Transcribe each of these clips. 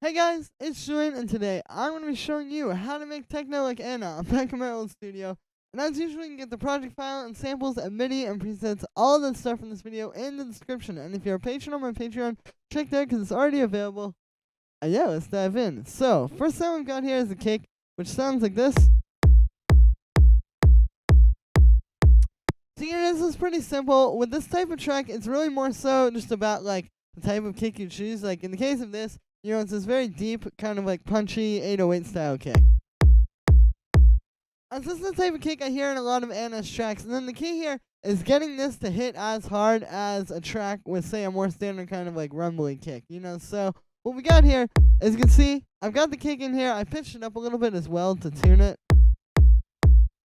Hey guys, it's Julian, and today I'm going to be showing you how to make techno like Anna. I'm back in my old studio, and as usual, you can get the project file and samples and MIDI and presets, all of that stuff in this video in the description. And if you're a patron on my Patreon, check there because it's already available. And yeah, let's dive in. So, first sound we've got here is the kick, which sounds like this. So this is pretty simple. With this type of track, it's really more so just about like the type of kick you choose. Like in the case of this, it's this very deep, kind of like punchy 808 style kick. And this is the type of kick I hear in a lot of Anna's tracks. And then the key here is getting this to hit as hard as a track with, say, a more standard kind of like rumbly kick. So what we got here, as you can see, I've got the kick in here. I pitched it up a little bit as well to tune it.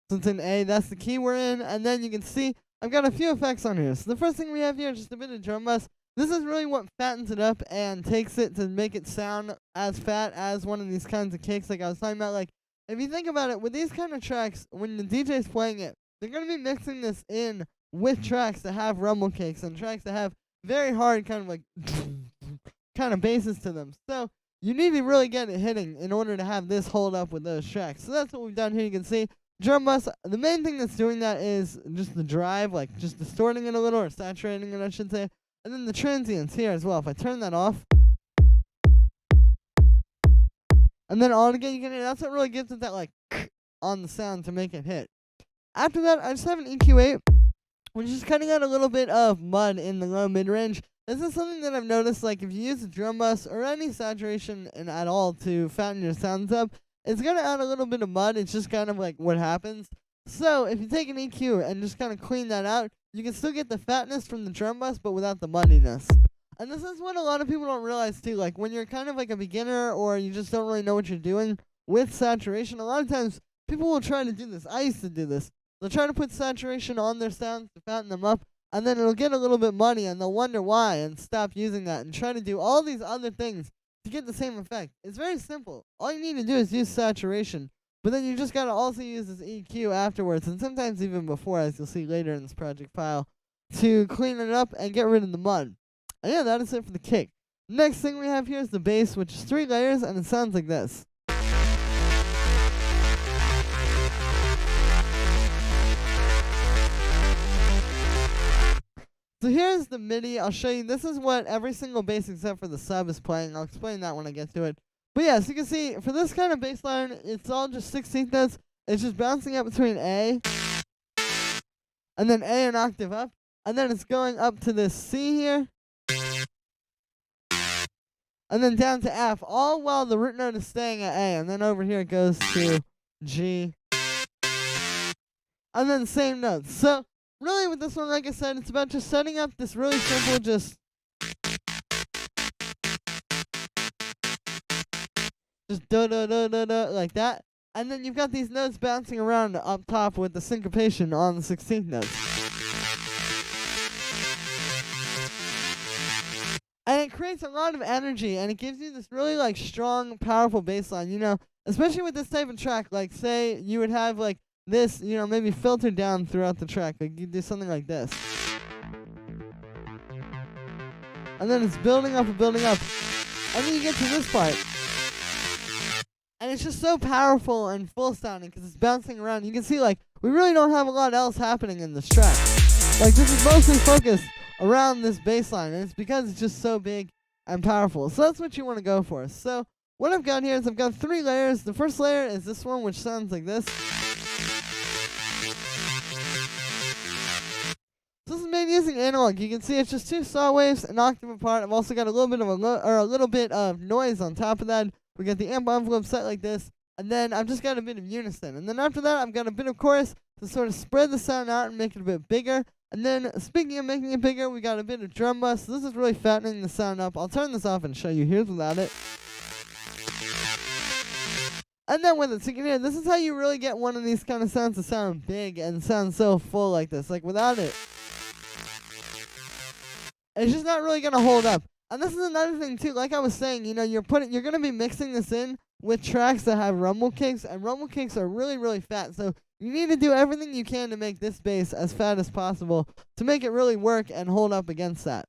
So it's in A, that's the key we're in. And then you can see I've got a few effects on here. So the first thing we have here is just a bit of drum bus. This is really what fattens it up and takes it to make it sound as fat as one of these kinds of kicks like I was talking about. Like, if you think about it, with these kind of tracks, when the DJ's playing it, they're going to be mixing this in with tracks that have rumble kicks and tracks that have very hard kind of like kind of basses to them. So you need to really get it hitting in order to have this hold up with those tracks. So that's what we've done here. You can see drum bus. The main thing that's doing that is just the drive, like just distorting it a little or saturating it, I should say. And then the transients here as well. If I turn that off, and then on again, you can hear that's what really gives it that like on the sound to make it hit. After that, I just have an EQ8, which is cutting out a little bit of mud in the low mid range. This is something that I've noticed. Like if you use a drum bus or any saturation at all to fatten your sounds up, it's gonna add a little bit of mud. It's just kind of like what happens. So if you take an EQ and just kind of clean that out, you can still get the fatness from the drum bus, but without the muddiness. And this is what a lot of people don't realize too. Like when you're kind of like a beginner or you just don't really know what you're doing with saturation, a lot of times people will try to do this. I used to do this. They'll try to put saturation on their sounds to fatten them up, and then it'll get a little bit muddy, and they'll wonder why and stop using that and try to do all these other things to get the same effect. It's very simple. All you need to do is use saturation. But then you just gotta also use this EQ afterwards, and sometimes even before, as you'll see later in this project file, to clean it up and get rid of the mud. And yeah, that is it for the kick. Next thing we have here is the bass, which is 3 layers, and it sounds like this. So here's the MIDI. I'll show you. This is what every single bass except for the sub is playing. I'll explain that when I get to it. But yeah, so you can see, for this kind of bass line, it's all just 16th notes. It's just bouncing up between A, and then A an octave up, and then it's going up to this C here, and then down to F, all while the root note is staying at A, and then over here it goes to G, and then same notes. So really with this one, like I said, it's about just setting up this really simple just da da da da da like that, and then you've got these notes bouncing around up top with the syncopation on the 16th notes, and it creates a lot of energy, and it gives you this really like strong, powerful bass line. Especially with this type of track. Like say you would have like this, maybe filtered down throughout the track. Like you do something like this, and then it's building up and building up, and then you get to this part. And it's just so powerful and full sounding because it's bouncing around. You can see, like, we really don't have a lot else happening in this track. Like, this is mostly focused around this bass line, and it's because it's just so big and powerful. So that's what you want to go for. So what I've got here is I've got 3 layers. The first layer is this one, which sounds like this. So this is made using analog. You can see it's just 2 saw waves, an octave apart. I've also got a little bit of a little bit of noise on top of that. We got the amp envelope set like this, and then I've just got a bit of unison. And then after that, I've got a bit of chorus to sort of spread the sound out and make it a bit bigger. And then, speaking of making it bigger, we got a bit of drum bus. So this is really fattening the sound up. I'll turn this off and show you. Here's without it. And then with it, so you can hear, this is how you really get one of these kind of sounds to sound big and sound so full like this. Like without it, it's just not really going to hold up. And this is another thing too, like I was saying, you're gonna be mixing this in with tracks that have rumble kicks, and rumble kicks are really, really fat. So you need to do everything you can to make this bass as fat as possible to make it really work and hold up against that.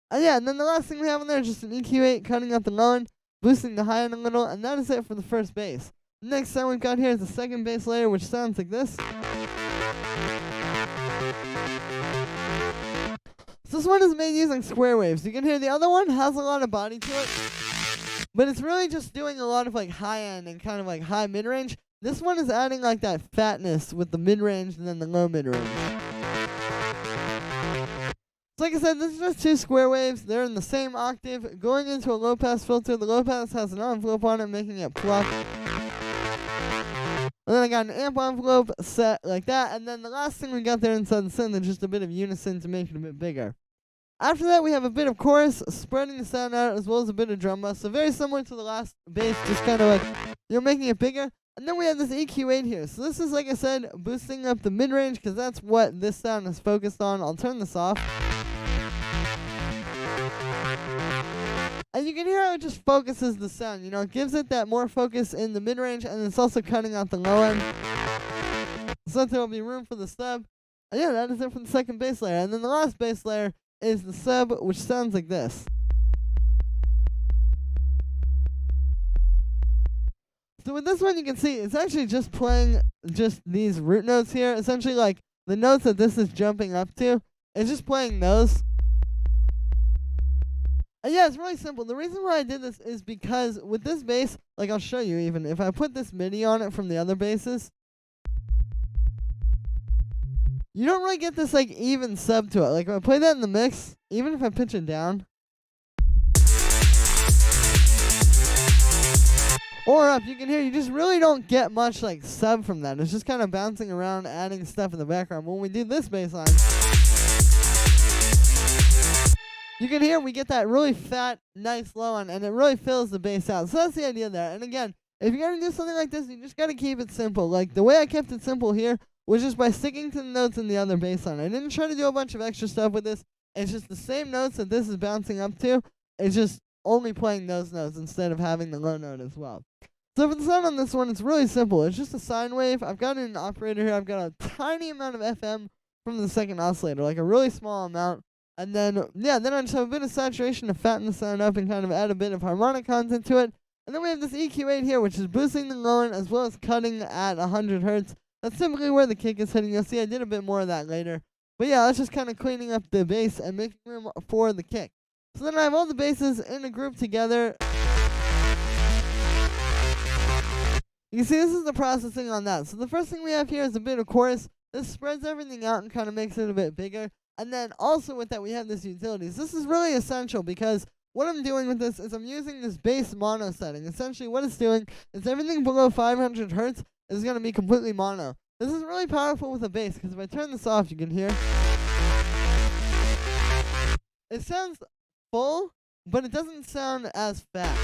And yeah, and then the last thing we have in there is just an EQ8 cutting out the low end. boosting the high end a little, and that is it for the first bass. The next sound we've got here is the second bass layer, which sounds like this. So this one is made using square waves. You can hear the other one has a lot of body to it, but it's really just doing a lot of like high end and kind of like high mid range. This one is adding like that fatness with the mid range and then the low mid range. So like I said, this is just two square waves. They're in the same octave, going into a low pass filter. The low pass has an envelope on it, making it pluck. And then I got an amp envelope set like that. And then the last thing we got there inside the synth is just a bit of unison to make it a bit bigger. After that, we have a bit of chorus, spreading the sound out, as well as a bit of drum bus. So very similar to the last bass, just kind of like, making it bigger. And then we have this EQ8 here. So this is, like I said, boosting up the mid-range, because that's what this sound is focused on. I'll turn this off. And you can hear how it just focuses the sound. It gives it that more focus in the mid-range, and it's also cutting out the low end, so that there will be room for the sub. And yeah, that is it for the second bass layer. And then the last bass layer is the sub, which sounds like this. So with this one, you can see it's actually just playing just these root notes here. Essentially, like, the notes that this is jumping up to, it's just playing those. And yeah, it's really simple. The reason why I did this is because with this bass, like I'll show you even, if I put this MIDI on it from the other basses, you don't really get this like even sub to it. Like if I play that in the mix, even if I pitch it down or up, you can hear you just really don't get much like sub from that. It's just kind of bouncing around, adding stuff in the background. When we do this bass line, you can hear we get that really fat, nice low on, and it really fills the bass out. So that's the idea there. And again, if you're going to do something like this, you just got to keep it simple. Like the way I kept it simple here was just by sticking to the notes in the other bass line. I didn't try to do a bunch of extra stuff with this. It's just the same notes that this is bouncing up to. It's just only playing those notes instead of having the low note as well. So for the sound on this one, it's really simple. It's just a sine wave. I've got an operator here. I've got a tiny amount of FM from the second oscillator, like a really small amount. And then, yeah, then I just have a bit of saturation to fatten the sound up and kind of add a bit of harmonic content to it. And then we have this EQ8 here, which is boosting the low end as well as cutting at 100 hertz. That's typically where the kick is hitting. You'll see I did a bit more of that later. But yeah, that's just kind of cleaning up the bass and making room for the kick. So then I have all the basses in a group together. You can see this is the processing on that. So the first thing we have here is a bit of chorus. This spreads everything out and kind of makes it a bit bigger. And then also with that, we have this utilities. This is really essential because what I'm doing with this is I'm using this bass mono setting. Essentially what it's doing is everything below 500 hertz is going to be completely mono. This is really powerful with a bass because if I turn this off, you can hear it sounds full, but it doesn't sound as fat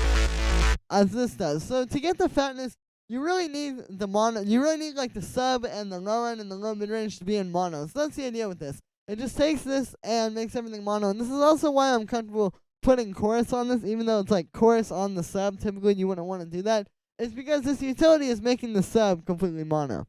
as this does. So to get the fatness, you really need the mono. You really need like the sub and the low end and the low mid range to be in mono. So that's the idea with this. It just takes this and makes everything mono. And this is also why I'm comfortable putting chorus on this, even though it's like chorus on the sub. Typically, you wouldn't want to do that. It's because this utility is making the sub completely mono.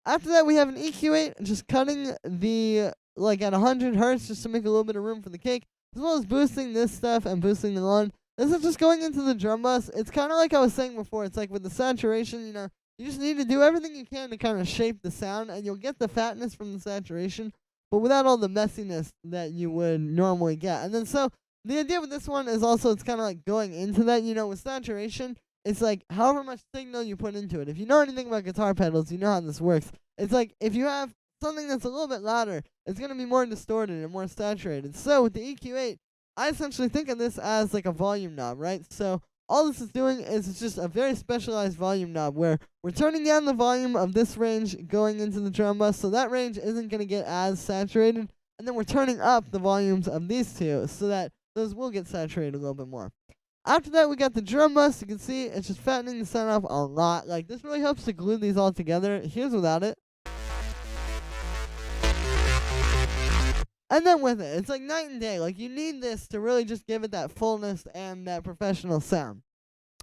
After that, we have an EQ8, just cutting the, like at 100 hertz, just to make a little bit of room for the kick, as well as boosting this stuff and boosting the low end. This is just going into the drum bus. It's kind of like I was saying before. It's like with the saturation, you just need to do everything you can to kind of shape the sound, and you'll get the fatness from the saturation, but without all the messiness that you would normally get. And then so the idea with this one is also it's kind of like going into that, with saturation, it's like however much signal you put into it. If you know anything about guitar pedals, you know how this works. It's like if you have something that's a little bit louder, it's going to be more distorted and more saturated. So with the EQ8, I essentially think of this as like a volume knob, right? So all this is doing is it's just a very specialized volume knob where we're turning down the volume of this range going into the drum bus, so that range isn't going to get as saturated, and then we're turning up the volumes of these two so that those will get saturated a little bit more. After that, we got the drum bus. You can see it's just fattening the sound up a lot. Like, this really helps to glue these all together. Here's without it. And then with it, it's like night and day. Like, you need this to really just give it that fullness and that professional sound.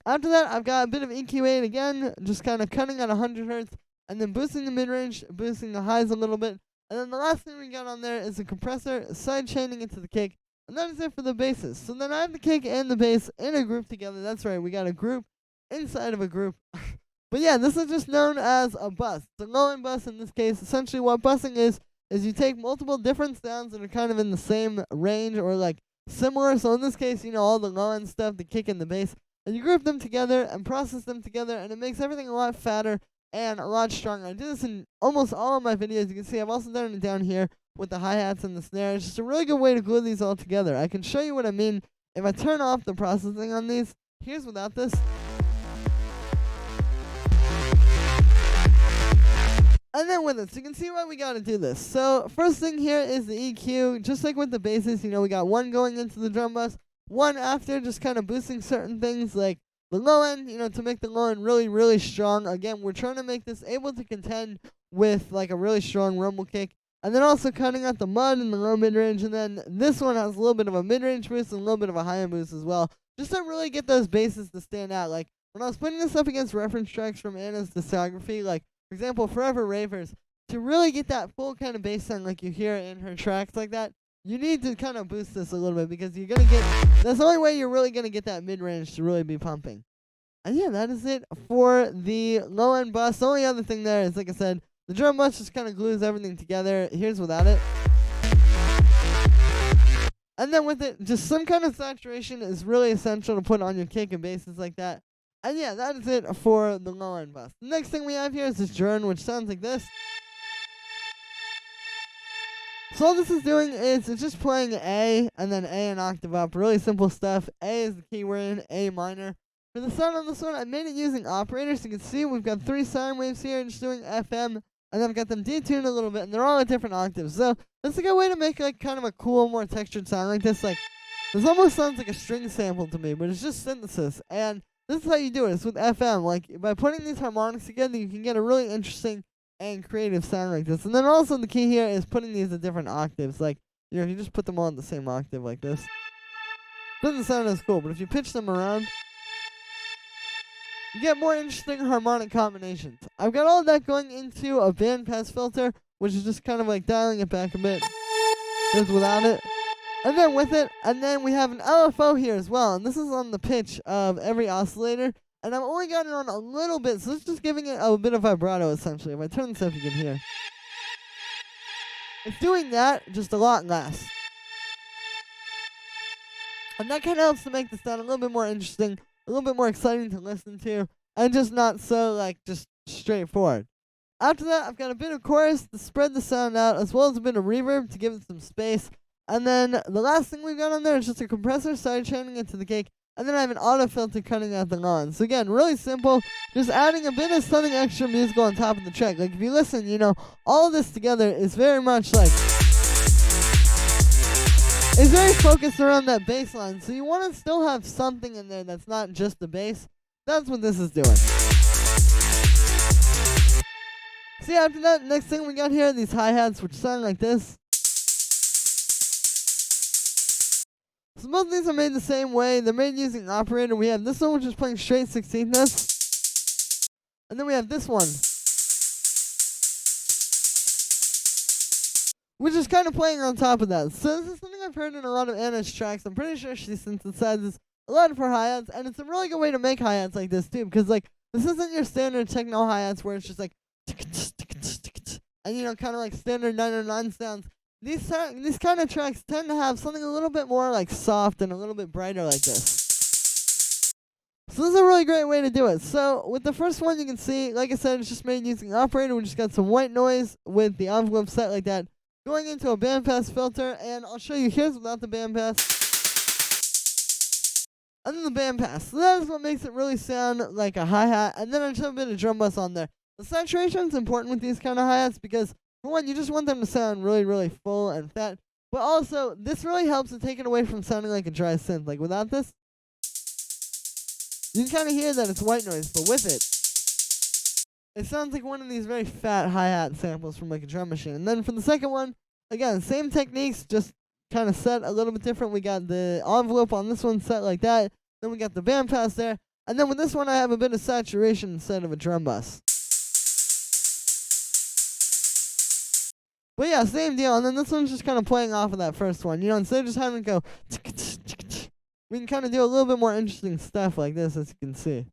After that, I've got a bit of EQ8 again, just kind of cutting at 100 hertz, and then boosting the mid-range, boosting the highs a little bit. And then the last thing we got on there is a compressor, side chaining into the kick, And that is it for the basses. So then I have the kick and the bass in a group together. That's right, we got a group inside of a group. But yeah, this is just known as a bus. It's a low-end bus in this case. Essentially what bussing is you take multiple different sounds that are kind of in the same range or like similar. So in this case, all the low-end stuff, the kick and the bass, and you group them together and process them together, and it makes everything a lot fatter and a lot stronger. I do this in almost all of my videos. You can see I've also done it down here with the hi-hats and the snare. It's just a really good way to glue these all together. I can show you what I mean if I turn off the processing on these. Here's without this. And then with it, so you can see why we gotta do this. So first thing here is the EQ. Just like with the basses, we got one going into the drum bus, one after, just kind of boosting certain things like the low end, to make the low end really, really strong. Again, we're trying to make this able to contend with like a really strong rumble kick. And then also cutting out the mud in the low mid-range. And then this one has a little bit of a mid-range boost and a little bit of a high end boost as well. Just to really get those basses to stand out. Like when I was putting this up against reference tracks from Anna's discography, like for example, Forever Ravers, to really get that full kind of bass sound like you hear in her tracks like that, you need to kind of boost this a little bit because you're going to get, that's the only way you're really going to get that mid-range to really be pumping. And yeah, that is it for the low-end bus. The only other thing there is, like I said, the drum bus just kind of glues everything together. Here's without it. And then with it, just some kind of saturation is really essential to put on your kick and basses like that. And yeah, that is it for the low-end bus. The next thing we have here is this drone, which sounds like this. So all this is doing is it's just playing A and then A an octave up. Really simple stuff. A is the key we're in, A minor. For the sound on this one, I made it using operators. You can see we've got 3 sine waves here, just doing FM, and then I've got them detuned a little bit, and they're all at different octaves. So that's a good way to make like kind of a cool, more textured sound like this. Like this almost sounds like a string sample to me, but it's just synthesis. And this is how you do it. It's with FM. Like by putting these harmonics together, you can get a really interesting and creative sound like this. And then also the key here is putting these at different octaves. Like if you just put them all in the same octave like this, doesn't sound as cool. But if you pitch them around, you get more interesting harmonic combinations. I've got all of that going into a bandpass filter, which is just kind of like dialing it back a bit. Just without it. And then with it, and then we have an LFO here as well, and this is on the pitch of every oscillator, and I've only got it on a little bit, so it's just giving it a bit of vibrato, essentially. If I turn this up, you can hear. It's doing that, just a lot less. And that kind of helps to make the sound a little bit more interesting, a little bit more exciting to listen to, and just not so, like, just straightforward. After that, I've got a bit of chorus to spread the sound out, as well as a bit of reverb to give it some space. And then the last thing we've got on there is just a compressor sidechaining it to the cake. And then I have an auto filter cutting out the lawn. So again, really simple. Just adding a bit of something extra musical on top of the track. Like if you listen, all of this together is very much like, it's very focused around that bass line. So you want to still have something in there that's not just the bass. That's what this is doing. See, after that, next thing we got here are these hi-hats, which sound like this. So both of these are made the same way. They're made using an operator. We have this one, which is playing straight 16th notes. And then we have this one, which is kind of playing on top of that. So this is something I've heard in a lot of Anna's tracks. I'm pretty sure she synthesizes a lot of her hi-hats. And it's a really good way to make hi-hats like this, too. Because, like, this isn't your standard techno hi-hats where it's just like, and, kind of like standard 909 sounds. These kind of tracks tend to have something a little bit more like soft and a little bit brighter like this. So this is a really great way to do it. So with the first one, you can see, like I said, it's just made using an operator. We just got some white noise with the envelope set like that, going into a bandpass filter. And I'll show you here's without the bandpass. And then the bandpass. So that is what makes it really sound like a hi-hat. And then I just have a bit of drum bus on there. The saturation is important with these kind of hi-hats because, for one, you just want them to sound really, really full and fat. But also, this really helps to take it away from sounding like a dry synth. Like, without this, you can kind of hear that it's white noise. But with it, it sounds like one of these very fat hi-hat samples from, like, a drum machine. And then for the second one, again, same techniques, just kind of set a little bit different. We got the envelope on this one set like that. Then we got the bandpass there. And then with this one, I have a bit of saturation instead of a drum bus. But yeah, same deal. And then this one's just kind of playing off of that first one. You know, instead of just having to go, we can kind of do a little bit more interesting stuff like this, as you can see.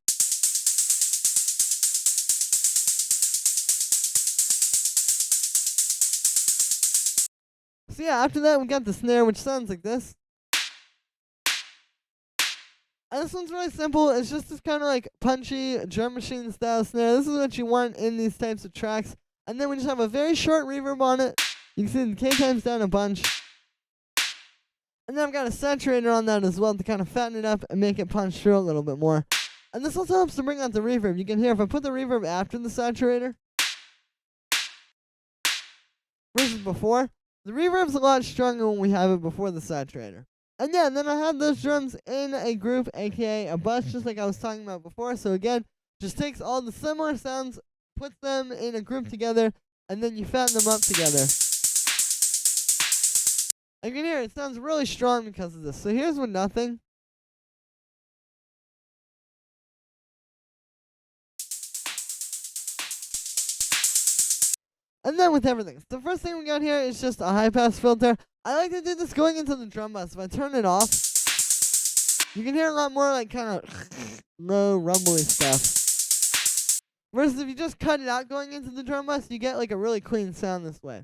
So yeah, after that we got the snare, which sounds like this. And this one's really simple. It's just this kind of like punchy drum machine style snare. This is what you want in these types of tracks. And then we just have a very short reverb on it. You can see the K time's down a bunch. And then I've got a saturator on that as well to kind of fatten it up and make it punch through a little bit more. And this also helps to bring out the reverb. You can hear if I put the reverb after the saturator versus before, the reverb's a lot stronger when we have it before the saturator. And yeah, and then I have those drums in a group, aka a bus, just like I was talking about before. So again, just takes all the similar sounds, puts them in a group together, and then you fatten them up together. And you can hear it sounds really strong because of this. So here's with nothing. And then with everything. So the first thing we got here is just a high pass filter. I like to do this going into the drum bus. If I turn it off, you can hear a lot more like kind of low rumbly stuff. Versus if you just cut it out going into the drum bus, you get like a really clean sound this way.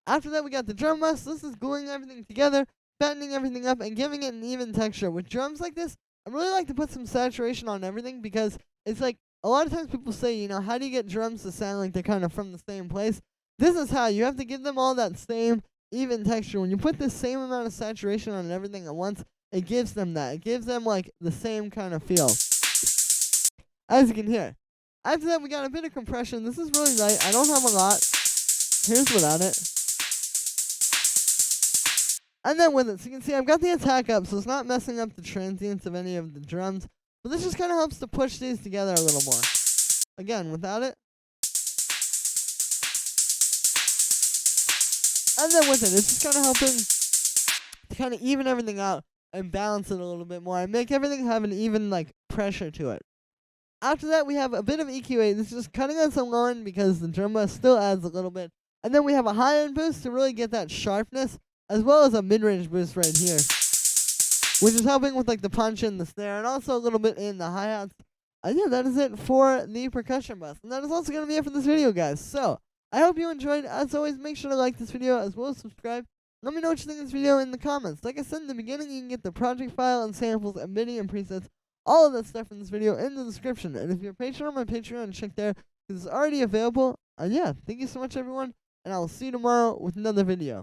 After that we got the drum bus. This is gluing everything together, fattening everything up, and giving it an even texture. With drums like this, I really like to put some saturation on everything because it's like a lot of times people say, you know, how do you get drums to sound like they're kind of from the same place? This is how. You have to give them all that same even texture. When you put the same amount of saturation on everything at once, it gives them that. It gives them like the same kind of feel. As you can hear. After that, we got a bit of compression. This is really light. I don't have a lot. Here's without it. And then with it, so you can see I've got the attack up, so it's not messing up the transients of any of the drums. But this just kind of helps to push these together a little more. Again, without it. And then with it, it's just kind of helping to kind of even everything out and balance it a little bit more and make everything have an even like pressure to it. After that, we have a bit of EQ8. This is just cutting on some low end because the drum bus still adds a little bit. And then we have a high end boost to really get that sharpness, as well as a mid range boost right here, which is helping with like the punch and the snare, and also a little bit in the hi hats. And yeah, that is it for the percussion bus. And that is also going to be it for this video, guys. So I hope you enjoyed. As always, make sure to like this video as well as subscribe. Let me know what you think of this video in the comments. Like I said in the beginning, you can get the project file and samples and MIDI and presets, all of that stuff in this video in the description. And if you're a patron on my Patreon, check there because it's already available. And yeah, thank you so much, everyone. And I will see you tomorrow with another video.